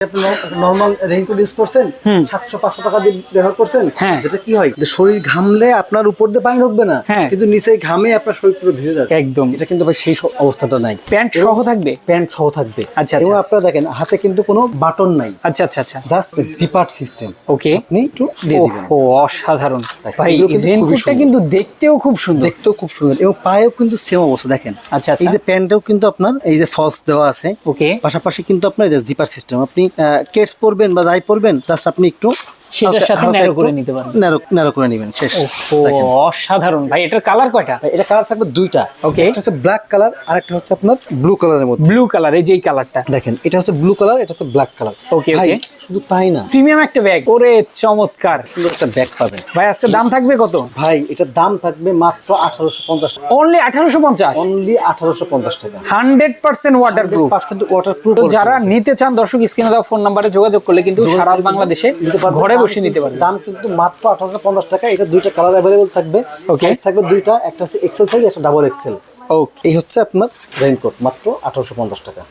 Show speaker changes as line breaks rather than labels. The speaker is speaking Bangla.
নরমাল রেইনকোট ইউজ করছেন 700-500 টাকা দিয়ে ব্যবহার করছেন, যেটা কি হয় যে শরীর ঘামলে আপনার উপর দিয়ে পানি ঢুকবে না, কিন্তু নিচে ঘামে আপনার শরীর পুরো ভিজে যাবে
একদম।
এটা কিন্তু ভাই সেই অবস্থাটা নাই।
প্যান্ট সহ থাকবে,
প্যান্ট সহ থাকবে।
আচ্ছা
এবং আপনারা দেখেন হাতে কিন্তু কোনো বাটন নাই,
আচ্ছা আচ্ছা আচ্ছা,
জাস্ট জিপার সিস্টেম।
ওকে,
আপনি একটু দিয়ে দিবেন।
ও অসাধারণ ভাই,
এগুলো কিন্তু খুবই
রেইনকোটটা
সুন্দর।
কিন্তু দেখতেও খুব সুন্দর,
দেখতেও খুব সুন্দর এবং পায়েও কিন্তু সেম অবস্থা দেখেন।
আচ্ছা
এই যে প্যান্টেও কিন্তু আপনার এই যে ফলস দেওয়া আছে,
ওকে,
পাশাপাশি কিন্তু আপনার এই যে জিপার সিস্টেম। আপনি কেটস পরবেন বা যাই পরবেন জাস্ট আপনি একটু
সেটার সাথে ন্যারো করে নিতে পারবেন,
ন্যারো করে নেবেন, শেষ।
ও অসাধারণ ভাই, এটার কালার কয়টা?
এটা কালার থাকবে দুইটা,
ওকে,
একটা হচ্ছে ব্ল্যাক কালার আর একটা হচ্ছে আপনার ব্লু কালারের মধ্যে।
ব্লু কালার, এই যে এই কালারটা
দেখেন, এটা হচ্ছে ব্লু কালার, এটা হচ্ছে ব্ল্যাক কালার।
ওকে
ভাই
ওকে,
শুধু তাই না,
প্রিমিয়াম একটা ব্যাগ, ওরে চমৎকার,
সুন্দর একটা ব্যাগ পাবেন
ভাই। আজকে দাম থাকবে কত
ভাই? এটার দাম থাকবে মাত্র 1850 টাকা,
অনলি 1850,
অনলি 1850 টাকা,
100% ওয়াটারপ্রুফ।
100% ওয়াটারপ্রুফ।
তো যারা নিতে চান দর্শক, স্ক্রিনে দেওয়া ফোন নাম্বারে যোগাযোগ করলে কিন্তু সারা বাংলাদেশে ঘরে বসে নিতে পারবেন।
দাম কিন্তু মাত্র 1850 টাকা। এটা দুইটা কালার অ্যাভেলেবল থাকবে, সাইজ থাকবে দুইটা, একটা হচ্ছে এক্সেল সাইজ, একটা ডাবল এক্সেল।
ওকে,
এই হচ্ছে আপনার রেইনকোট মাত্র 1850 টাকা।